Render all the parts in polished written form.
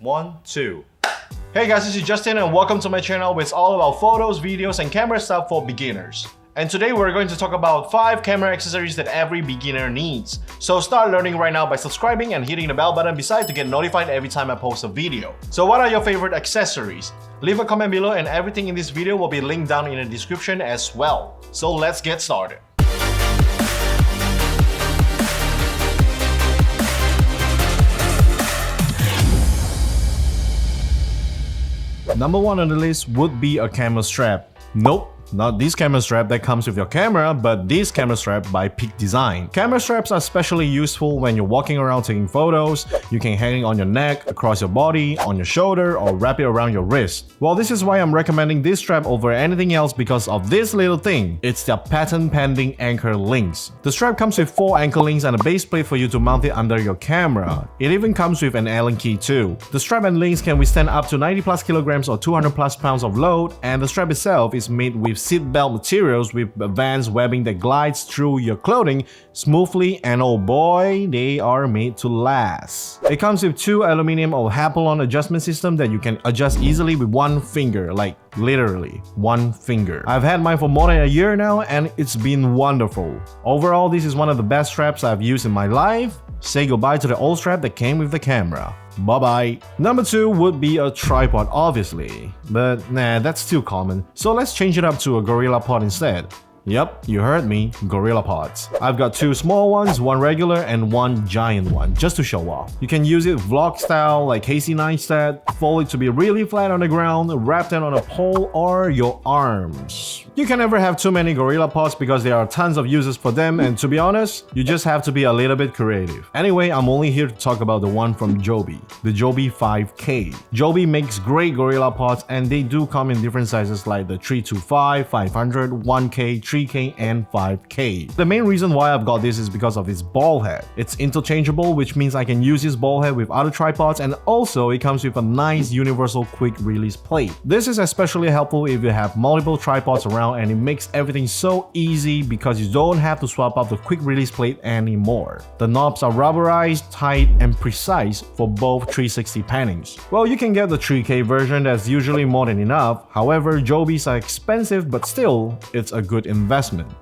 1, 2. Hey guys, this is Justin and welcome to my channel where it's all about photos, videos, and camera stuff for beginners. And today we're going to talk about 5 camera accessories that every beginner needs. So start learning right now by subscribing and hitting the bell button beside to get notified every time I post a video. So what are your favorite accessories? Leave a comment below and everything in this video will be linked down in the description as well. So let's get started. Number 1 on the list would be a camera strap. Nope. Not this camera strap that comes with your camera, but this camera strap by Peak Design. Camera straps are especially useful when you're walking around taking photos. You can hang it on your neck, across your body, on your shoulder, or wrap it around your wrist. Well, this is why I'm recommending this strap over anything else because of this little thing. It's the patent-pending anchor links. The strap comes with 4 anchor links and a base plate for you to mount it under your camera. It even comes with an Allen key too. The strap and links can withstand up to 90 plus kilograms or 200 plus pounds of load, and the strap itself is made with seat belt materials with advanced webbing that glides through your clothing smoothly, and oh boy, they are made to last. It comes with 2 aluminum or Hapalon adjustment system that you can adjust easily with one finger, like literally one finger. I've had mine for more than a year now and it's been wonderful. Overall, this is one of the best straps I've used in my life. Say goodbye to the old strap that came with the camera. Bye-bye. Number 2 would be a tripod, obviously. But nah, that's too common. So let's change it up to a GorillaPod instead. Yep, you heard me, GorillaPods. I've got 2 small ones, 1 regular and 1 giant one, just to show off. You can use it vlog style like Casey Neistat, fold it to be really flat on the ground, wrap it on a pole or your arms. You can never have too many GorillaPods because there are tons of uses for them, and to be honest, you just have to be a little bit creative. Anyway, I'm only here to talk about the one from Joby, the Joby 5K. Joby makes great GorillaPods and they do come in different sizes like the 325, 500, 1K, 3K and 5K. The main reason why I've got this is because of its ball head. It's interchangeable, which means I can use this ball head with other tripods, and also it comes with a nice universal quick release plate. This is especially helpful if you have multiple tripods around, and it makes everything so easy because you don't have to swap out the quick release plate anymore. The knobs are rubberized, tight and precise for both 360 pannings. Well, you can get the 3K version that's usually more than enough. However, Joby's are expensive, but still, it's a good investment.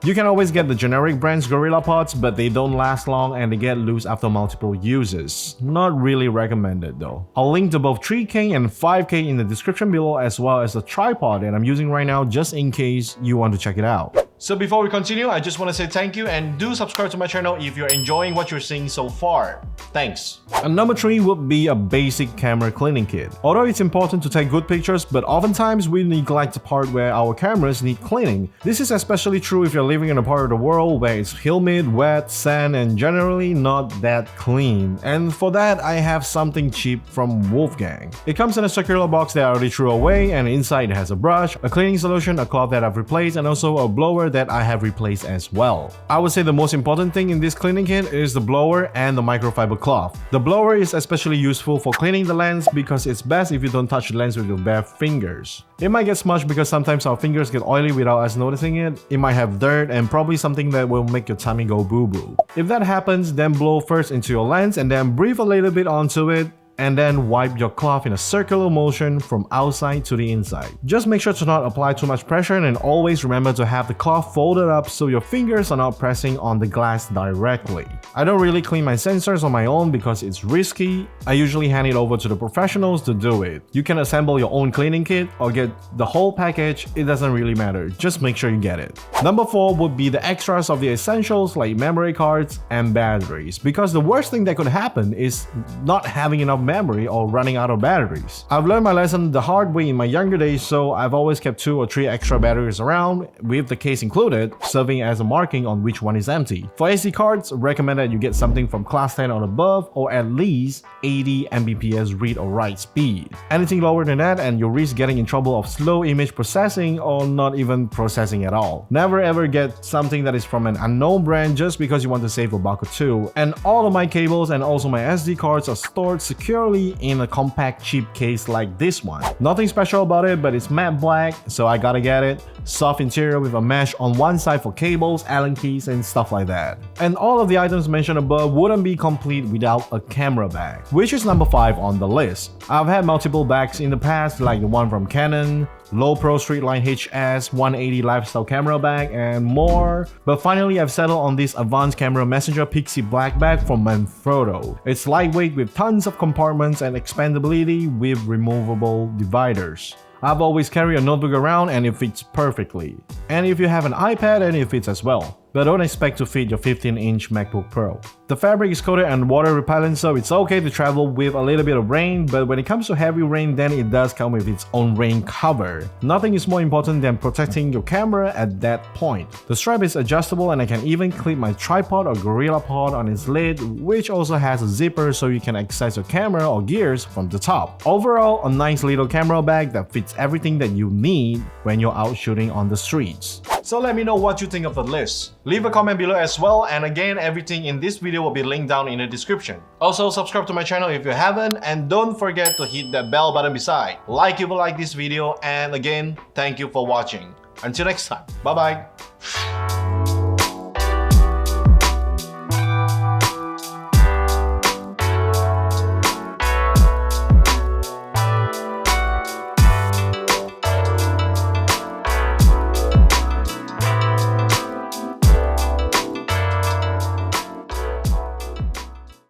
You can always get the generic brand's GorillaPods, but they don't last long and they get loose after multiple uses. Not really recommended though. I'll link to both 3K and 5K in the description below, as well as the tripod that I'm using right now just in case you want to check it out. So before we continue, I just want to say thank you and do subscribe to my channel if you're enjoying what you're seeing so far. Thanks. And number 3 would be a basic camera cleaning kit. Although it's important to take good pictures, but oftentimes we neglect the part where our cameras need cleaning. This is especially true if you're living in a part of the world where it's humid, wet, sand, and generally not that clean. And for that, I have something cheap from Wolfgang. It comes in a circular box that I already threw away, and inside it has a brush, a cleaning solution, a cloth that I've replaced, and also a blower that I have replaced as well. I would say the most important thing in this cleaning kit is the blower and the microfiber cloth. The blower is especially useful for cleaning the lens because it's best if you don't touch the lens with your bare fingers. It might get smudged because sometimes our fingers get oily without us noticing it. It might have dirt and probably something that will make your tummy go boo-boo. If that happens, then blow first into your lens and then breathe a little bit onto it, and then wipe your cloth in a circular motion from outside to the inside. Just make sure to not apply too much pressure, and always remember to have the cloth folded up so your fingers are not pressing on the glass directly. I don't really clean my sensors on my own because it's risky. I usually hand it over to the professionals to do it. You can assemble your own cleaning kit or get the whole package, it doesn't really matter, just make sure you get it. Number 4 would be the extras of the essentials like memory cards and batteries, because the worst thing that could happen is not having enough memory or running out of batteries. I've learned my lesson the hard way in my younger days, so I've always kept 2 or 3 extra batteries around, with the case included, serving as a marking on which one is empty. For SD cards, recommend that you get something from class 10 or above, or at least 80 Mbps read or write speed. Anything lower than that and you'll risk getting in trouble of slow image processing or not even processing at all. Never ever get something that is from an unknown brand just because you want to save a buck or two. And all of my cables and also my SD cards are stored securely in a compact cheap case like this one. Nothing special about it, but it's matte black, so I gotta get it. Soft interior with a mesh on one side for cables, Allen keys and stuff like that. And all of the items mentioned above wouldn't be complete without a camera bag, which is number 5 on the list. I've had multiple bags in the past, like the one from Canon, Lowepro Streetline HS 180 lifestyle camera bag, and more. But finally, I've settled on this Advanced Camera Messenger Pixie Black bag from Manfrotto. It's lightweight with tons of compartments and expandability with removable dividers. I've always carried a notebook around and it fits perfectly. And if you have an iPad, then it fits as well. But don't expect to fit your 15-inch MacBook Pro. The fabric is coated and water repellent, so it's okay to travel with a little bit of rain, but when it comes to heavy rain, then it does come with its own rain cover. Nothing is more important than protecting your camera at that point. The strap is adjustable and I can even clip my tripod or GorillaPod on its lid, which also has a zipper so you can access your camera or gears from the top. Overall, a nice little camera bag that fits everything that you need when you're out shooting on the streets. So let me know what you think of the list. Leave a comment below as well, and again, everything in this video will be linked down in the description. Also, subscribe to my channel if you haven't, and don't forget to hit that bell button beside. Like if you like this video, and again, thank you for watching. Until next time, bye bye.